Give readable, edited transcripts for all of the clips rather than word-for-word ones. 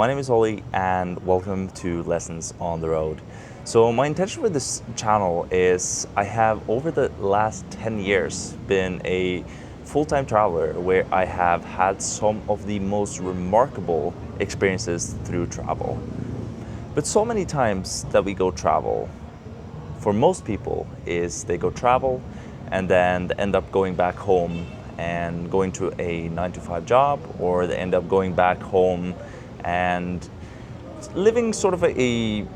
My name is Ollie and welcome to Lessons on the Road. So my intention with this channel is I have over the last 10 years been a full-time traveler where I have had some of the most remarkable experiences through travel. But so many times that we go travel, for most people, is they go travel and then they end up going back home and going to a 9-to-5 job, or they end up going back home and living sort of a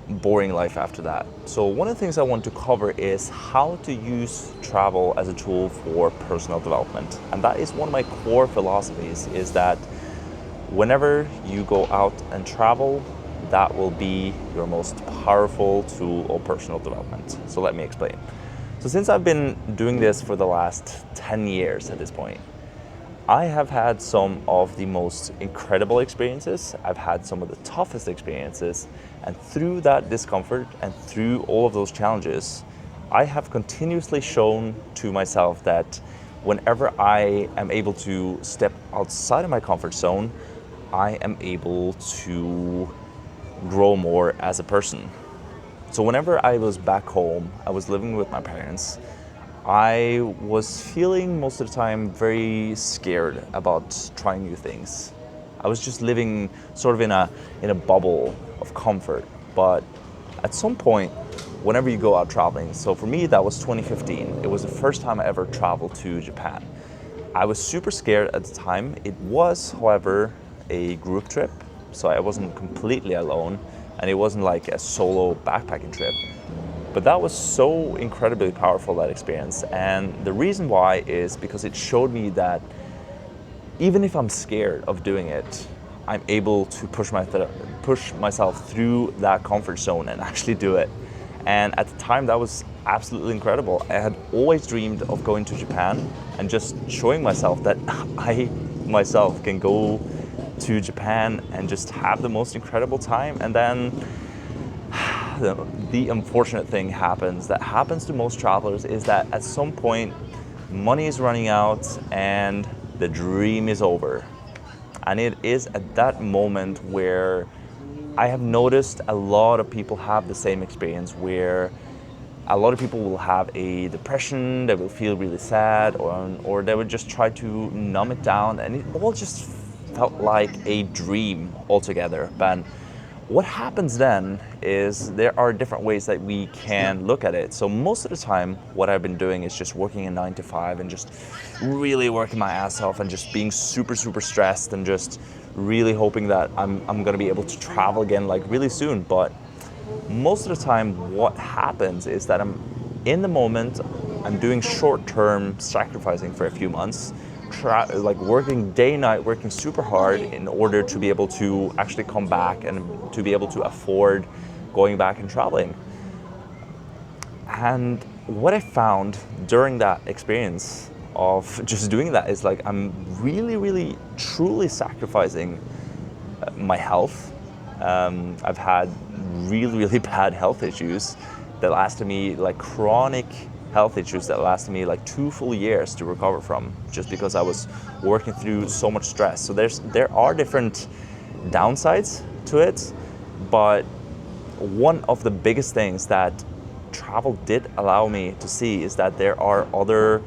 boring life after that. So one of the things I want to cover is how to use travel as a tool for personal development. And that is one of my core philosophies, is that whenever you go out and travel, that will be your most powerful tool of personal development. So let me explain. So since I've been doing this for the last 10 years at this point, I have had some of the most incredible experiences. I've had some of the toughest experiences. And through that discomfort and through all of those challenges, I have continuously shown to myself that whenever I am able to step outside of my comfort zone, I am able to grow more as a person. So whenever I was back home, I was living with my parents, I was feeling most of the time very scared about trying new things. I was just living sort of in a bubble of comfort. But at some point, whenever you go out traveling, so for me that was 2015. It was the first time I ever traveled to Japan. I was super scared at the time. It was, however, a group trip, so I wasn't completely alone, and it wasn't like a solo backpacking trip. But that was so incredibly powerful, that experience. And the reason why is because it showed me that even if I'm scared of doing it, I'm able to push myself through that comfort zone and actually do it. And at the time, that was absolutely incredible. I had always dreamed of going to Japan and just showing myself that I myself can go to Japan and just have the most incredible time. And then the unfortunate thing happens that happens to most travelers, is that at some point money is running out and the dream is over. And it is at that moment where I have noticed a lot of people have the same experience, where a lot of people will have a depression, they will feel really sad, or they would just try to numb it down, and it all just felt like a dream altogether. But what happens then is there are different ways that we can look at it. So most of the time, what I've been doing is just working a 9-to-5 and just really working my ass off and just being super, super stressed and just really hoping that I'm gonna be able to travel again like really soon. But most of the time, what happens is that I'm in the moment, I'm doing short-term sacrificing for a few months, like working day and night, working super hard in order to be able to actually come back and to be able to afford going back and traveling. And what I found during that experience of just doing that is like I'm really, really, truly sacrificing my health. I've had really, really bad health issues that lasted me, like chronic health issues that lasted me like 2 full years to recover from, just because I was working through so much stress. So there are different downsides to it, but one of the biggest things that travel did allow me to see is that there are other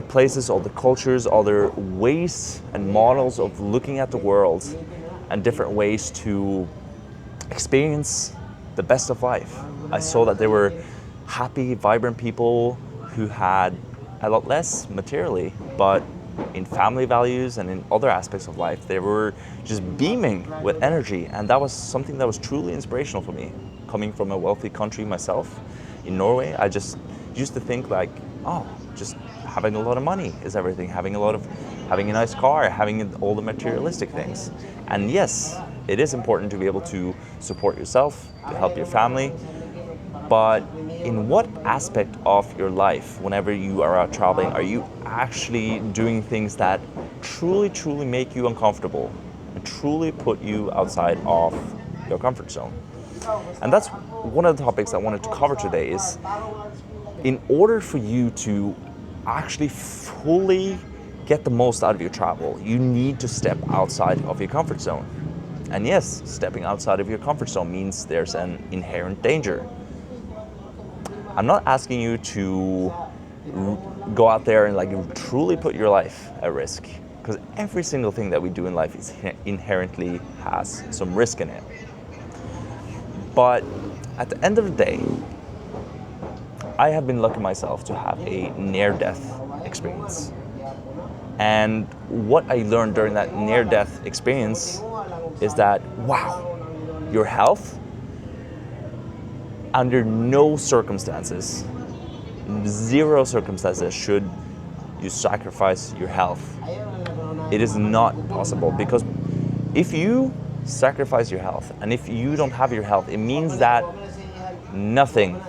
places, other cultures, other ways and models of looking at the world, and different ways to experience the best of life. I saw that there were happy, vibrant people who had a lot less materially, but in family values and in other aspects of life, they were just beaming with energy. And that was something that was truly inspirational for me. Coming from a wealthy country myself, in Norway, I just used to think like, oh, just having a lot of money is everything, having a nice car, having all the materialistic things. And yes, it is important to be able to support yourself, to help your family, but in what aspect of your life, whenever you are out traveling, are you actually doing things that truly, truly make you uncomfortable and truly put you outside of your comfort zone? And that's one of the topics I wanted to cover today. Is in order for you to actually fully get the most out of your travel, you need to step outside of your comfort zone. And yes, stepping outside of your comfort zone means there's an inherent danger. I'm not asking you to go out there and like truly put your life at risk, because every single thing that we do in life is inherently has some risk in it. But at the end of the day, I have been lucky myself to have a near-death experience. And what I learned during that near-death experience is that, wow, your health, under no circumstances, zero circumstances should you sacrifice your health. It is not possible, because if you sacrifice your health and if you don't have your health, it means that nothing,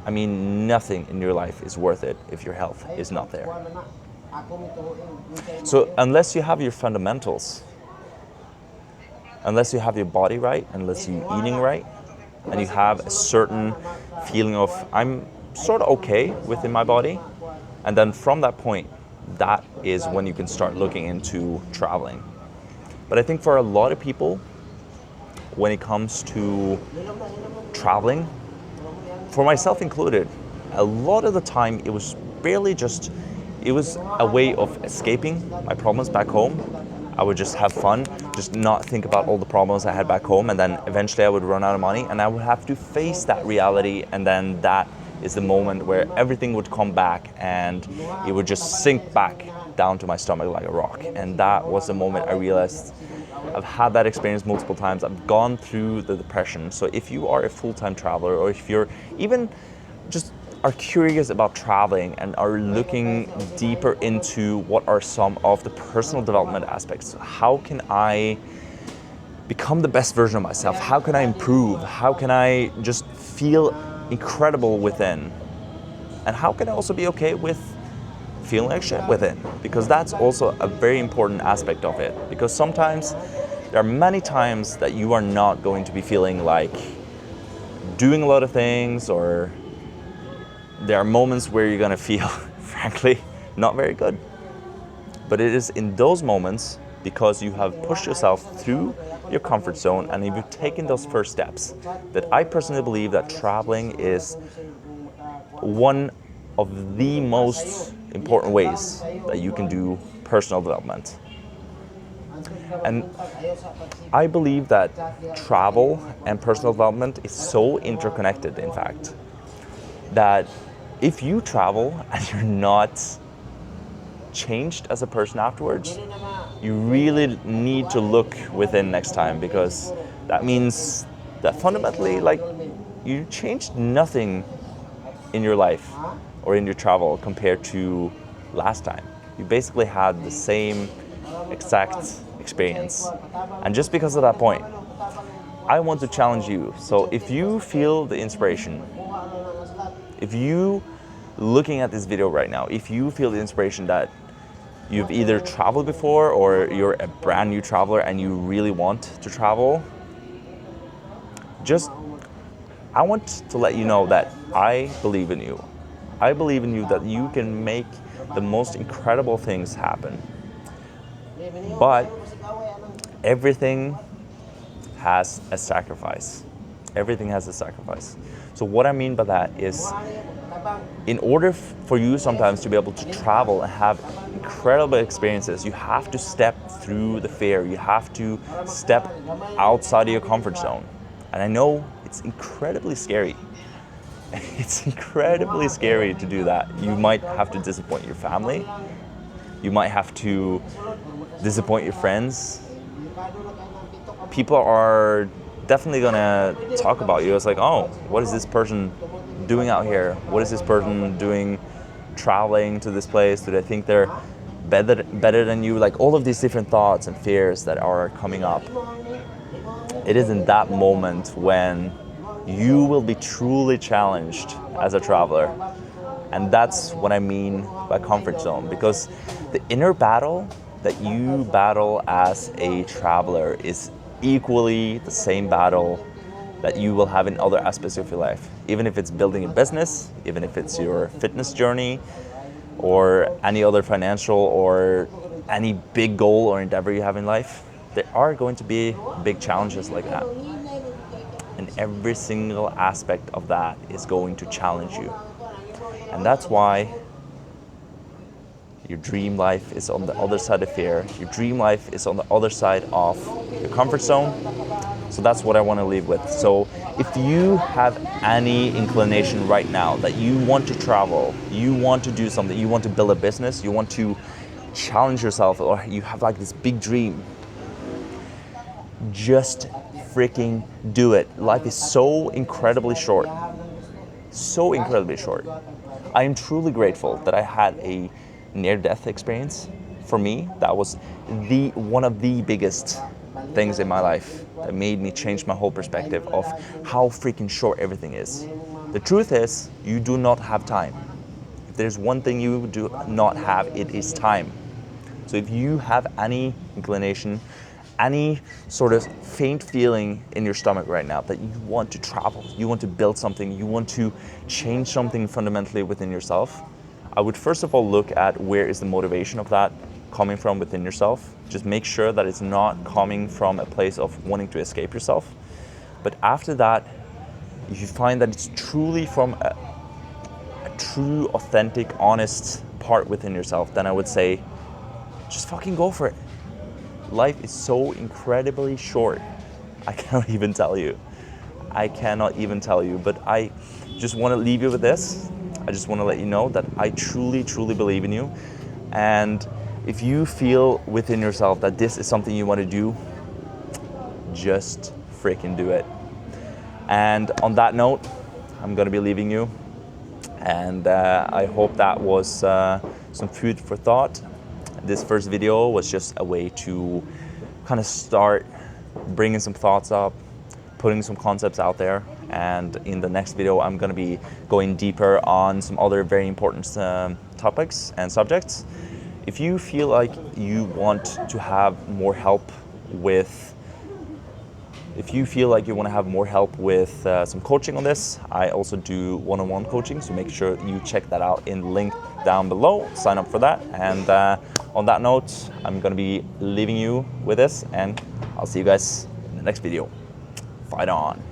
I mean nothing in your life is worth it if your health is not there. So unless you have your fundamentals, unless you have your body right, unless you're eating right, and you have a certain feeling of I'm sort of okay within my body, and then from that point, that is when you can start looking into traveling. But I think for a lot of people, when it comes to traveling, for myself included, a lot of the time it was barely just, it was a way of escaping my problems back home. I would just have fun, just not think about all the problems I had back home, and then eventually I would run out of money and I would have to face that reality, and then that is the moment where everything would come back and it would just sink back down to my stomach like a rock. And that was the moment I realized I've had that experience multiple times. I've gone through the depression. So if you are a full-time traveler, or if you're even just are curious about traveling and are looking deeper into what are some of the personal development aspects, how can I become the best version of myself? How can I improve? How can I just feel incredible within? And how can I also be okay with feeling like shit within? Because that's also a very important aspect of it. Because sometimes, there are many times that you are not going to be feeling like doing a lot of things, or there are moments where you're gonna feel, frankly, not very good. But it is in those moments, because you have pushed yourself through your comfort zone and you've taken those first steps, that I personally believe that traveling is one of the most important ways that you can do personal development. And I believe that travel and personal development is so interconnected, in fact, that if you travel and you're not changed as a person afterwards, you really need to look within next time, because that means that fundamentally, like, you changed nothing in your life or in your travel compared to last time. You basically had the same exact experience. And just because of that point, I want to challenge you. So if you feel the inspiration, if you, looking at this video right now, if you feel the inspiration that you've either traveled before or you're a brand new traveler and you really want to travel, I want to let you know that I believe in you. I believe in you, that you can make the most incredible things happen. But everything has a sacrifice. Everything has a sacrifice. So what I mean by that is, in order for you sometimes to be able to travel and have incredible experiences, you have to step through the fear. You have to step outside of your comfort zone. And I know it's incredibly scary. It's incredibly scary to do that. You might have to disappoint your family. You might have to disappoint your friends. People are definitely gonna talk about you. It's like, oh, what is this person doing out here? What is this person doing traveling to this place? Do they think they're better than you? Like, all of these different thoughts and fears that are coming up. It is in that moment when you will be truly challenged as a traveler. And that's what I mean by comfort zone, because the inner battle that you battle as a traveler is equally the same battle that you will have in other aspects of your life. Even if it's building a business, even if it's your fitness journey, or any other financial or any big goal or endeavor you have in life, there are going to be big challenges like that. And every single aspect of that is going to challenge you. And that's why your dream life is on the other side of fear. Your dream life is on the other side of your comfort zone. So that's what I want to leave with. So if you have any inclination right now that you want to travel, you want to do something, you want to build a business, you want to challenge yourself, or you have like this big dream, just freaking do it. Life is so incredibly short. So incredibly short. I am truly grateful that I had a near-death experience. For me, that was one of the biggest things in my life that made me change my whole perspective of how freaking short everything is. The truth is, you do not have time. If there's one thing you do not have, it is time. So if you have any inclination, any sort of faint feeling in your stomach right now that you want to travel, you want to build something, you want to change something fundamentally within yourself, I would first of all look at where is the motivation of that coming from within yourself. Just make sure that it's not coming from a place of wanting to escape yourself. But after that, if you find that it's truly from a true, authentic, honest part within yourself, then I would say, just fucking go for it. Life is so incredibly short. I cannot even tell you. But I just want to leave you with this. I just want to let you know that I truly, truly believe in you. And if you feel within yourself that this is something you want to do, just freaking do it. And on that note, I'm going to be leaving you. And I hope that was some food for thought. This first video was just a way to kind of start bringing some thoughts up, putting some concepts out there. And in the next video, I'm going to be going deeper on some other very important topics and subjects. If you feel like you want to have more help with some coaching on this, I also do one-on-one coaching, so make sure you check that out in the link down below. Sign up for that. And on that note, I'm going to be leaving you with this, and I'll see you guys in the next video. Fight on.